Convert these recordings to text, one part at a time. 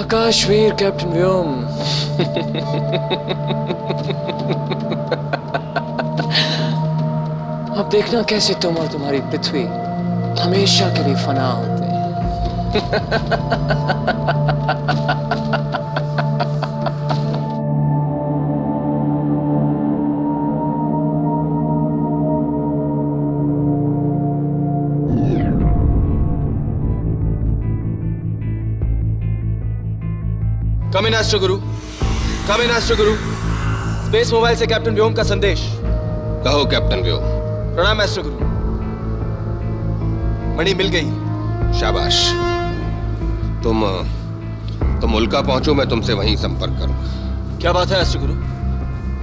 आकाशवीर captain व्योम। अब देखना कैसे तुम और तुम्हारी पृथ्वी हमेशा के लिए फना होते हैं। कम इन एस्ट्रो गुरु, कम इन एस्ट्रो गुरु। स्पेस मोबाइल से कैप्टन व्योम का संदेश। कहो कैप्टन व्योम। प्रणाम एस्ट्रो गुरु। मणि मिल गई। शाबाश। तुम उल्का पहुंचो, मैं तुमसे वहीं संपर्क करूंगा। क्या बात है एस्ट्रो गुरु,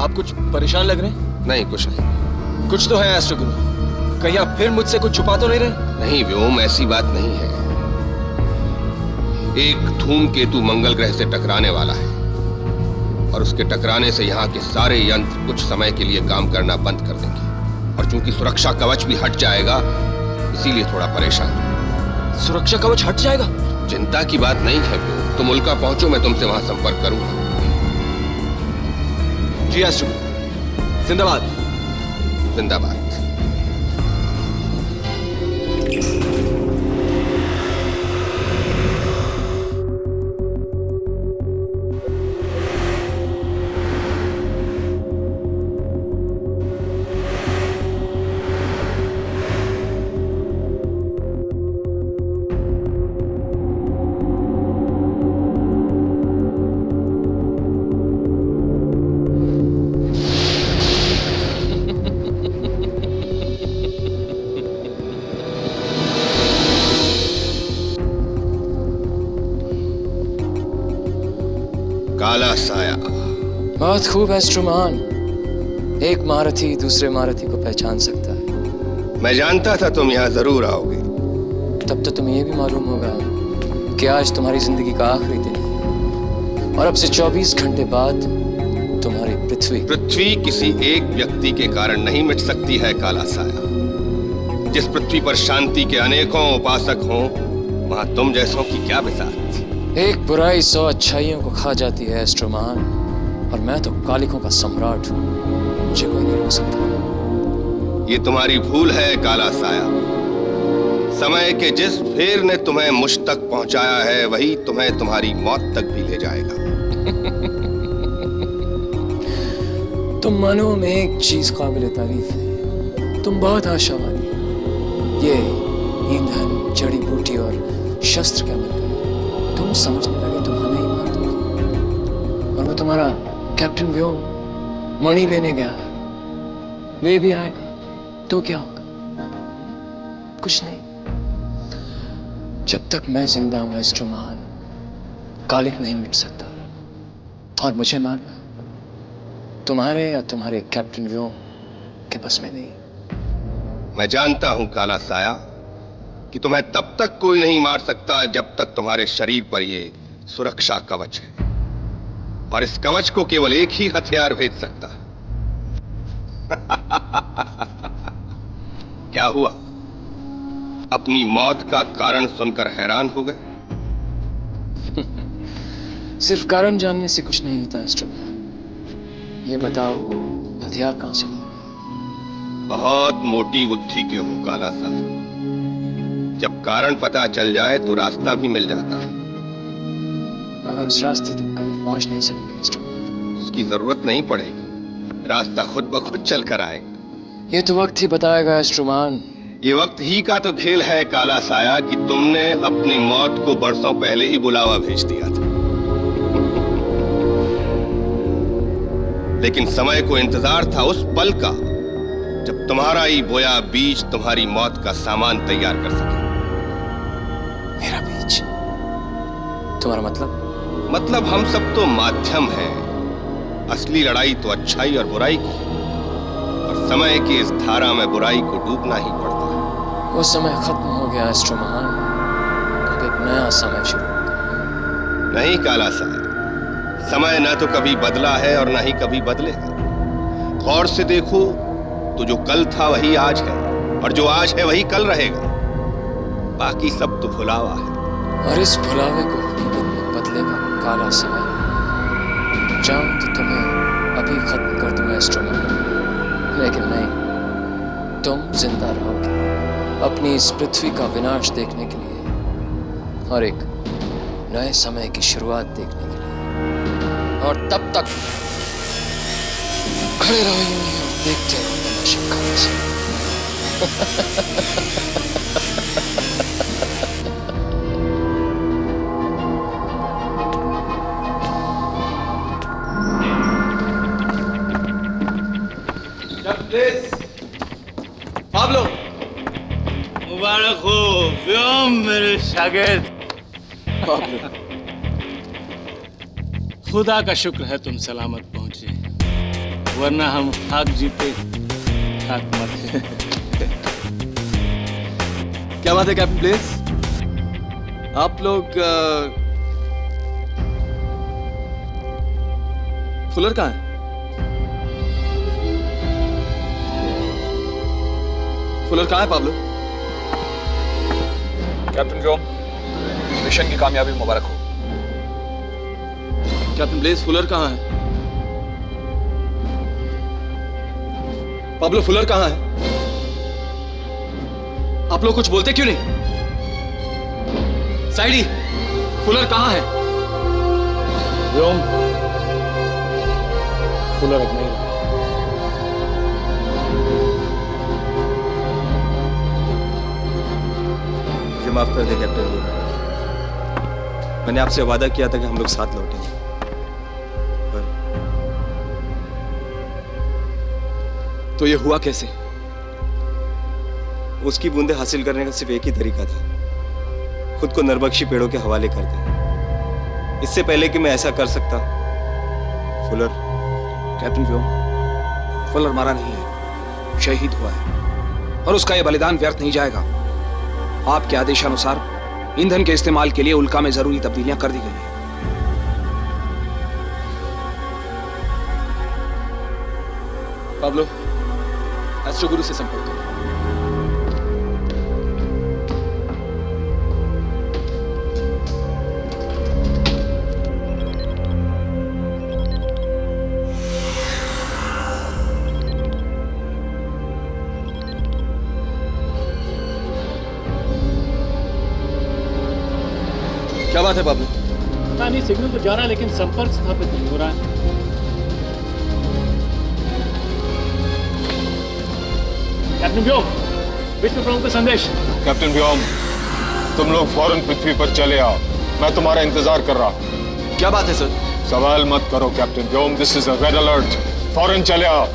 आप कुछ परेशान लग रहे हैं? नहीं, कुछ नहीं। कुछ तो है एस्ट्रो गुरु, कहीं आप फिर मुझसे कुछ छुपा तो नहीं रहे? नहीं व्योम, ऐसी बात नहीं है। एक धूमकेतु मंगल ग्रह से टकराने वाला है और उसके टकराने से यहाँ के सारे यंत्र कुछ समय के लिए काम करना बंद कर देंगे और चूंकि सुरक्षा कवच भी हट जाएगा, इसीलिए थोड़ा परेशान हूं। सुरक्षा कवच हट जाएगा? चिंता की बात नहीं है व्योम, तुम उल्का पहुंचो, मैं तुमसे वहां संपर्क करूंगा। जी एस्ट्रो गुरु, जिंदाबाद। जिंदाबाद। काला साया। बहुत खूब एस्ट्रोमान। एक महारथी दूसरे महारथी को पहचान सकता है। मैं जानता था तुम यहाँ जरूर आओगे। तब तो तुम्हें यह भी मालूम होगा कि आज तुम्हारी जिंदगी का आखिरी दिन है और अब से 24 घंटे बाद तुम्हारी पृथ्वी किसी एक व्यक्ति के कारण नहीं मिट सकती है काला साया। जिस पृथ्वी पर शांति के अनेकों उपासक हों, वहां तुम जैसों की क्या मिसाल। एक बुराई 100 अच्छाइयों को खा जाती है एस्ट्रोमान, और मैं तो कालिकों का सम्राट हूं, मुझे कोई नहीं रोक सकता। ये तुम्हारी भूल है काला साया। समय के जिस फेर ने तुम्हें मुझ तक पहुंचाया है, वही तुम्हें तुम्हारी मौत तक भी ले जाएगा। तुम मानो में एक चीज काबिल तारीफ है, तुम बहुत आशावादी। ये ईंधन, जड़ी बूटी और शस्त्र क्या मिल गए, तुम समझने लगे तुम हमें ही मार दोगे। और वो तुम्हारा कैप्टन व्योम मणि लेने गया, वे भी आएगा तो क्या होगा? कुछ नहीं। जब तक मैं जिंदा हूं एस्ट्रोमान, कालिक नहीं मिट सकता। और मुझे मारना तुम्हारे या तुम्हारे कैप्टन व्योम के बस में नहीं। मैं जानता हूं काला साया कि तुम्हें तब तक कोई नहीं मार सकता जब तक तुम्हारे शरीर पर ये सुरक्षा कवच है, और इस कवच को केवल एक ही हथियार भेज सकता है। क्या हुआ? अपनी मौत का कारण सुनकर हैरान हो गए? सिर्फ कारण जानने से कुछ नहीं होता एस्ट्रो। ये बताओ, हथियार कहां से लाए? बहुत मोटी बुद्धि के हो काला साया। जब कारण पता चल जाए तो रास्ता भी मिल जाता है। मगर उस रास्ते तक कभी पहुंच नहीं सकते एस्ट्रो। उसकी जरूरत नहीं पड़ेगी, रास्ता खुद ब खुद चल कर आएगा। ये तो वक्त ही बताएगा एस्ट्रोमान। ये वक्त ही का तो खेल है काला साया कि तुमने अपनी मौत को बरसों पहले ही बुलावा भेज दिया था। लेकिन समय को इंतजार था उस पल का जब तुम्हारा ही बोया बीज तुम्हारी मौत का सामान तैयार कर सके। मेरा बीज? तुम्हारा मतलब हम सब तो माध्यम हैं। असली लड़ाई तो अच्छाई और बुराई की है, और समय की इस धारा में बुराई को डूबना ही पड़ता है। वो समय खत्म हो गया एस्ट्रोमान, अब एक नया समय शुरू होगा। नहीं काला साया, समय न तो कभी बदला है और न ही कभी बदलेगा। गौर से देखो तो जो कल था वही आज है, और जो आज है वही कल रहेगा। बाकी सब तो भुलावा है। और इस भुलावे को हकीकत में बदलेगा काला साया, चाहूं तो तुम्हें अभी खत्म कर दूं एस्ट्रो मंगल, लेकिन नहीं, तुम जिंदा रहोगे अपनी इस पृथ्वी का विनाश देखने के लिए और एक नए समय की शुरुआत देखने के लिए। और तब तक खड़े रहो यूं ही और देखते रहो तमाशा खाने से। पाब्लो, मुबारक हो व्योम मेरे शागिर्द। पाब्लो, खुदा का शुक्र है तुम सलामत पहुंचे, वरना हम खाक जीते खाक मरते। क्या बात है कैप्टन प्लेस? आप लोग फुलर कहाँ है? फुलर कहाँ है पाब्लो? कैप्टन व्योम, मिशन की कामयाबी मुबारक हो। कैप्टन ब्लेज, फुलर कहाँ है? पाब्लो, फुलर कहाँ है? आप लोग कुछ बोलते क्यों नहीं? साइडी, फुलर कहाँ है? व्योम, फुलर अब नहीं रहा। मुझे माफ कर दे कैप्टन व्योम, मैंने आपसे वादा किया था कि हम लोग साथ लौटेंगे, पर तो ये हुआ कैसे? उसकी बूंदे हासिल करने का सिर्फ एक ही तरीका था, खुद को नरबख्शी पेड़ों के हवाले कर दे। इससे पहले कि मैं ऐसा कर सकता, फुलर। कैप्टन व्योम, फुलर मारा नहीं है, शहीद हुआ है और उसका यह बलिदान व्यर्थ नहीं जाएगा। आपके आदेशानुसार ईंधन के इस्तेमाल के लिए उल्का में जरूरी तब्दीलियां कर दी गई हैं। पाब्लो, एस्ट्रो गुरु से संपर्क करो। क्या बात है पाब्लो? नहीं, सिग्नल तो जा रहा है लेकिन संपर्क स्थापित नहीं हो रहा है। कैप्टन व्योम, विश्व प्रमुख का संदेश। कैप्टन व्योम, तुम लोग फौरन पृथ्वी पर चले आओ, मैं तुम्हारा इंतजार कर रहा हूं। क्या बात है सर? सवाल मत करो captain Vyom, this is a red alert, फौरन चले आओ।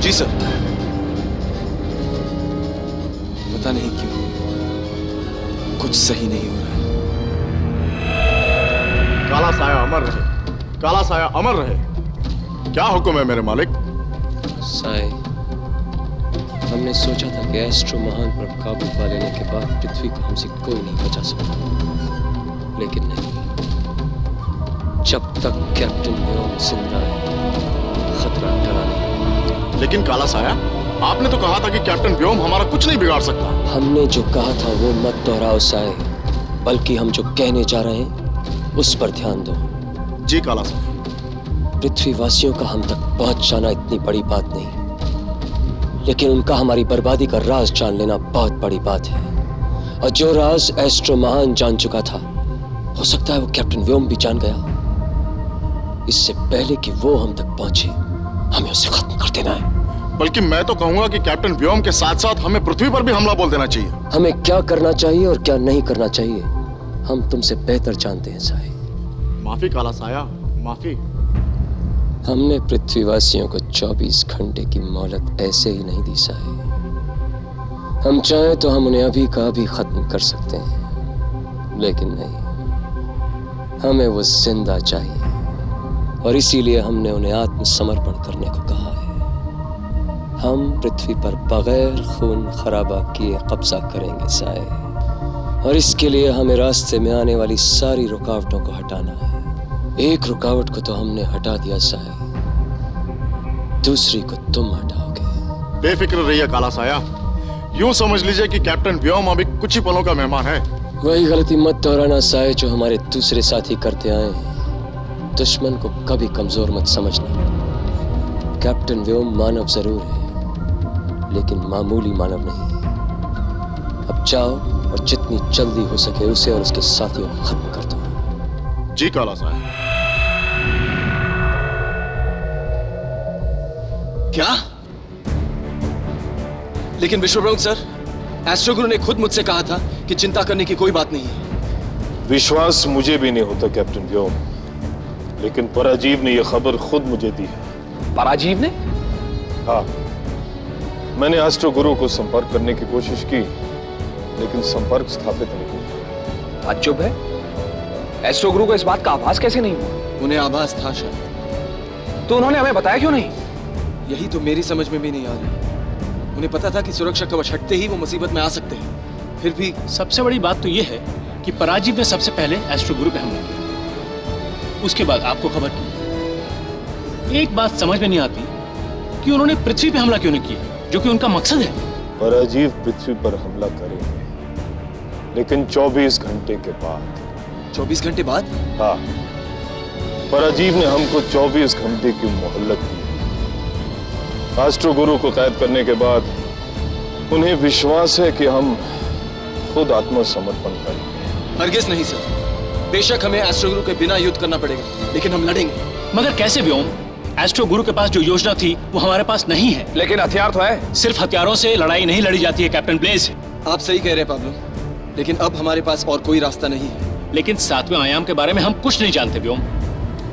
जी सर। पता नहीं क्यों कुछ सही नहीं हो रहा है। काला साया अमर रहे, काला साया अमर रहे। क्या हुक्म है मेरे मालिक? साए, हमने सोचा था कि एस्ट्रो महान पर काबू पा लेने के बाद पृथ्वी को हमसे कोई नहीं बचा सकता, लेकिन नहीं, जब तक कैप्टन व्योम जिंदा है खतरा टला नहीं। लेकिन काला साया, आपने तो कहा था कि कैप्टन व्योम हमारा कुछ नहीं बिगाड़ सकता। हमने जो कहा था वो मत दोहराओ साए, बल्कि हम जो कहने जा रहे हैं उस पर ध्यान दो। जी काला साया। पृथ्वीवासियों का हम तक पहुंच जाना इतनी बड़ी बात नहीं, लेकिन उनका हमारी बर्बादी का राज जान लेना बहुत बड़ी बात है। और जो राज एस्ट्रो महान जान चुका था, हो सकता है वो कैप्टन व्योम भी जान गया। इससे पहले कि वो हम तक पहुंचे, हमें उसे खत्म कर देना है। बल्कि मैं तो कहूंगा कि कैप्टन व्योम के साथ साथ हमें पृथ्वी पर भी हमला बोल देना चाहिए। हमें क्या करना चाहिए और क्या नहीं करना चाहिए हम तुमसे बेहतर जानते हैं साए। माफी काला साया, माफी। हमने पृथ्वीवासियों को 24 घंटे की मोहलत ऐसे ही नहीं दी साए। हम चाहें तो हम उन्हें अभी का अभी खत्म कर सकते हैं, लेकिन नहीं, हमें वो जिंदा चाहिए और इसीलिए हमने उन्हें आत्मसमर्पण करने को कहा है। हम पृथ्वी पर बगैर खून खराबा किए कब्जा करेंगे साए, और इसके लिए हमें रास्ते में आने वाली सारी रुकावटों को हटाना है। एक रुकावट को तो हमने हटा दिया साए, दूसरी को तुम हटाओगे। बेफिक्र रहिए काला साया, यूं समझ लीजिए कि कैप्टन व्योम अभी कुछ ही पलों का मेहमान है। वही गलती मत दोहराना साए जो हमारे दूसरे साथी करते आए हैं। दुश्मन को कभी कमजोर मत समझना। कैप्टन व्योम मानव जरूर है, लेकिन मामूली मानव नहीं। अब जाओ और जितनी जल्दी हो सके उसे और उसके साथियों को खत्म कर दो। जी काला साहब। क्या? लेकिन विश्व प्रमुख सर, एस्ट्रो गुरु ने खुद मुझसे कहा था कि चिंता करने की कोई बात नहीं है। विश्वास मुझे भी नहीं होता कैप्टन व्योम, लेकिन पराजीव ने यह खबर खुद मुझे दी है। पराजीव ने? हाँ, मैंने एस्ट्रो गुरु को संपर्क करने की कोशिश की, लेकिन संपर्क स्थापित नहीं हुआ। ताज्जुब है, एस्ट्रो गुरु को इस बात का आभास कैसे नहीं हुआ? उन्हें आभास था शायद। तो उन्होंने हमें बताया क्यों नहीं? यही तो मेरी समझ में भी नहीं आ रही। उन्हें पता था कि सुरक्षा कवच हटते ही वो मुसीबत में आ सकते हैं, फिर भी। सबसे बड़ी बात तो यह है कि पराजीव ने सबसे पहले एस्ट्रो गुरु पे हमला किया, उसके बाद आपको खबर की। एक बात समझ में नहीं आती कि उन्होंने पृथ्वी पे हमला क्यों नहीं किया, जो कि उनका मकसद है। पराजीव पृथ्वी पर हमला करेंगे, लेकिन 24 घंटे के बाद। 24 घंटे बाद? हाँ, पराजीव ने हमको 24 घंटे की मोहलत दी। एस्ट्रो गुरु को कैद करने के बाद उन्हें विश्वास है कि हम खुद आत्मसमर्पण करेंगे। हरगिज नहीं सर, बेशक हमें एस्ट्रो गुरु के बिना युद्ध करना पड़ेगा, लेकिन हम लड़ेंगे। मगर कैसे व्योम? एस्ट्रो गुरु के पास जो योजना थी वो हमारे पास नहीं है। लेकिन हथियार तो है। सिर्फ हथियारों से लड़ाई नहीं लड़ी जाती है कैप्टन ब्लेज। आप सही कह रहे हैं पाब्लो, लेकिन अब हमारे पास और कोई रास्ता नहीं है। लेकिन 7वें आयाम के बारे में हम कुछ नहीं जानते व्योम।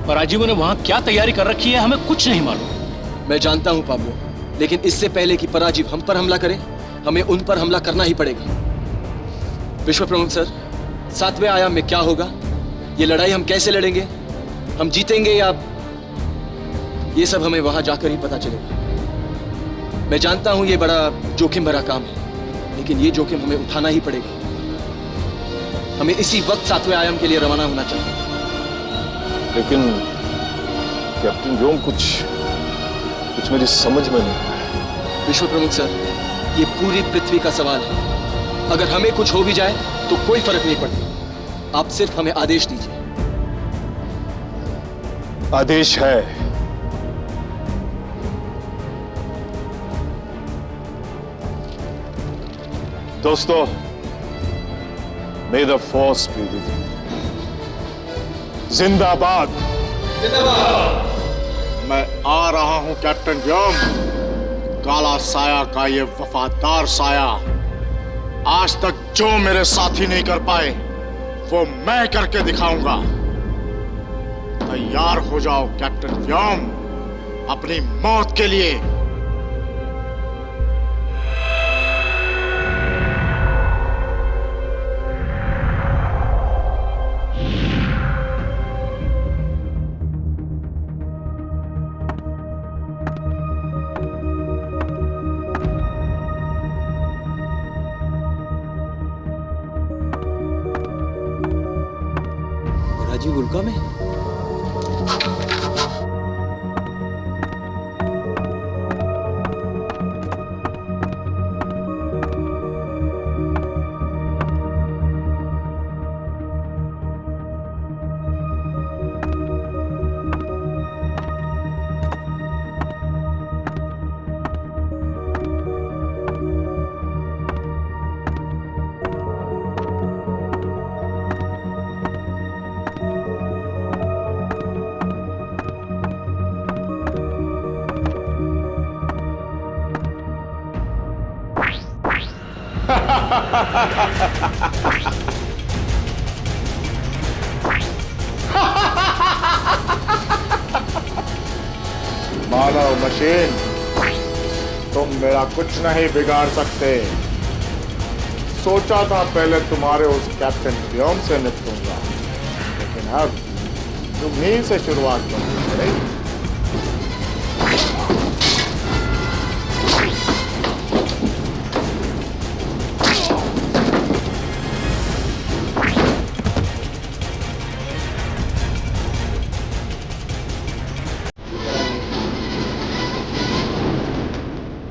पराजीव ने वहां क्या तैयारी कर रखी है हमें कुछ नहीं मालूम। मैं जानता हूं पाब्लो, लेकिन इससे पहले कि पराजीव हम पर हमला करे, हमें उन पर हमला करना ही पड़ेगा। विश्व प्रमुख सर, 7वें आयाम में क्या होगा? ये लड़ाई हम कैसे लड़ेंगे? हम जीतेंगे या? ये सब हमें वहां जाकर ही पता चलेगा। मैं जानता हूं ये बड़ा जोखिम भरा काम है, लेकिन ये जोखिम हमें उठाना ही पड़ेगा। हमें इसी वक्त 7वें आयाम के लिए रवाना होना चाहिए। लेकिन कैप्टन व्योम, कुछ मेरी समझ में नहीं। विश्व प्रमुख सर, ये पूरी पृथ्वी का सवाल है। अगर हमें कुछ हो भी जाए तो कोई फर्क नहीं पड़ता। आप सिर्फ हमें आदेश दीजिए। आदेश है। दोस्तों, मे the force be with you. जिंदाबाद। मैं आ रहा हूं कैप्टन व्योम, काला साया का ये वफादार साया। आज तक जो मेरे साथी नहीं कर पाए वो मैं करके दिखाऊंगा। तैयार हो जाओ कैप्टन व्योम, अपनी मौत के लिए। राजीव उल्का में? मानव मशीन, तुम मेरा कुछ नहीं बिगाड़ सकते। सोचा था पहले तुम्हारे उस कैप्टन व्योम से निपटूंगा, लेकिन अब तुम्हीं से शुरुआत करनी पड़ेगी।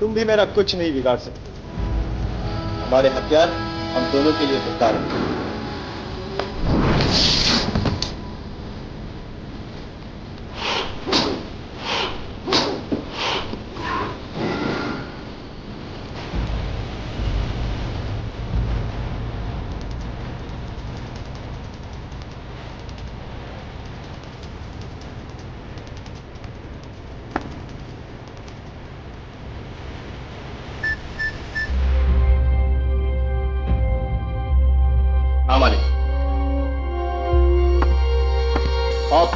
तुम भी मेरा कुछ नहीं बिगाड़ सकते। हमारे हथियार हम दोनों के लिए तैयार हैं।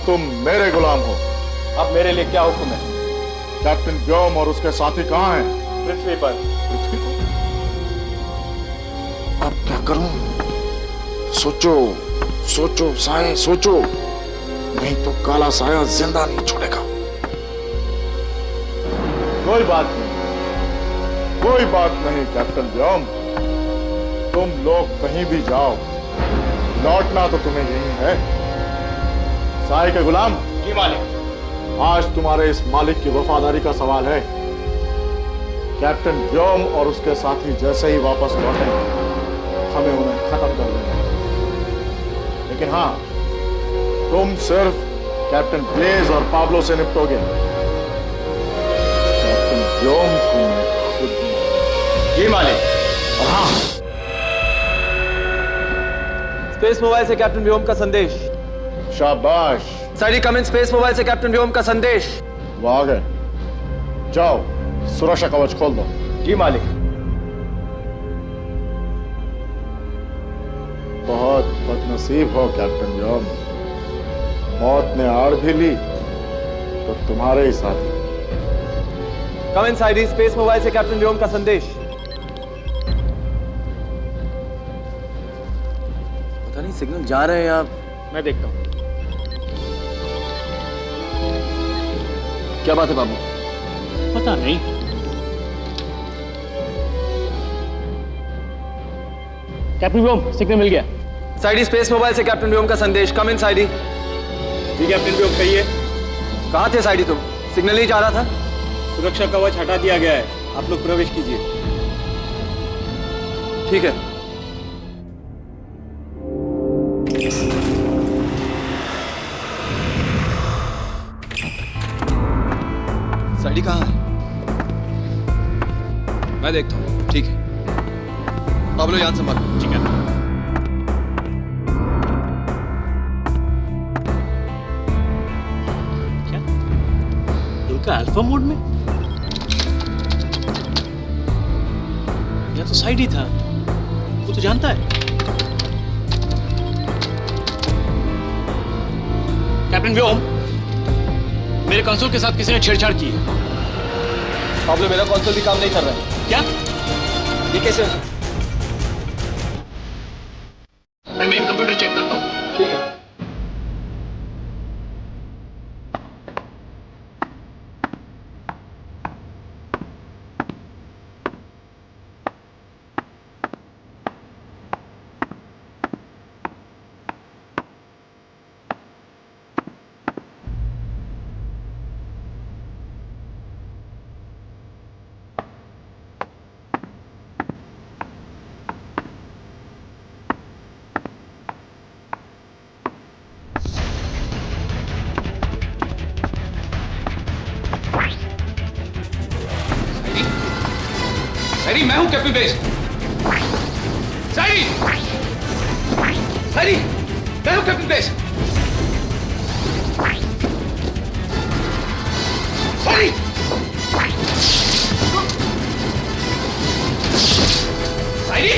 तुम मेरे गुलाम हो। अब मेरे लिए क्या हुक्म है? कैप्टन व्योम और उसके साथी कहाँ हैं? पृथ्वी पर। पृथ्वी पर? अब क्या करूं? सोचो सोचो साए, सोचो, नहीं तो काला साया जिंदा नहीं छोड़ेगा। कोई बात नहीं, कोई बात नहीं कैप्टन व्योम, तुम लोग कहीं भी जाओ, लौटना तो तुम्हें यही है। साए के गुलाम। जी मालिक। आज तुम्हारे इस मालिक की वफादारी का सवाल है। कैप्टन व्योम और उसके साथी जैसे ही वापस लौटे, हमें उन्हें खत्म कर देना। लेकिन हाँ, तुम सिर्फ कैप्टन ब्लेज और पाब्लो से निपटोगे। कैप्टन व्योम को मैं खुद दूंगा। जी मालिक। और हाँ, स्पेस मोबाइल से कैप्टन व्योम का संदेश। शाबाश, साइडी कम इन स्पेस मोबाइल से कैप्टन व्योम का संदेश। वो आ गए। जाओ, सुरक्षा कवच खोल दो। जी मालिक। बहुत बदनसीब हो कैप्टन व्योम, मौत ने आड़ भी ली तो तुम्हारे ही साथी। कम इन साइडी स्पेस मोबाइल से कैप्टन व्योम का संदेश। पता नहीं सिग्नल जा रहे हैं या मैं देखता हूँ। क्या बात है बाबू? पता नहीं। कैप्टन व्योम, सिग्नल मिल गया। साइडी स्पेस मोबाइल से कैप्टन व्योम का संदेश। कम इन साइडी। जी कैप्टन व्योम, कहिए। कहाँ थे साइडी तुम? सिग्नल नहीं जा रहा था? सुरक्षा कवच हटा दिया गया है, आप लोग प्रवेश कीजिए। ठीक है। साइडी कहाँ है? मैं देखता हूँ। ठीक है। पाब्लो याद संभाल। ठीक है। क्या उनका अल्फा मोड में? या तो साइड ही था, वो तो जानता है। कैप्टन व्योम, मेरे कंसोल के साथ किसी ने छेड़छाड़ की है। पाब्लो, मेरा कंसोल भी काम नहीं कर रहा है। क्या? ये कैसे? मैं मेन कंप्यूटर चेक करता हूँ। ठीक है। साइडी, मैं हूं कैप्टन ब्लेज। साइडी, साइडी, मैं हूं कैप्टन ब्लेज। साइडी, साइडी,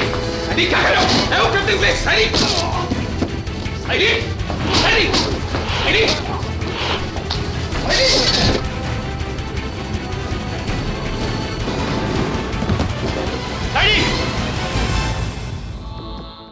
साइडी क्या कर रहे हो? मैं हूं कैप्टन ब्लेज। साइडी, साइडी, साइडी, साइडी।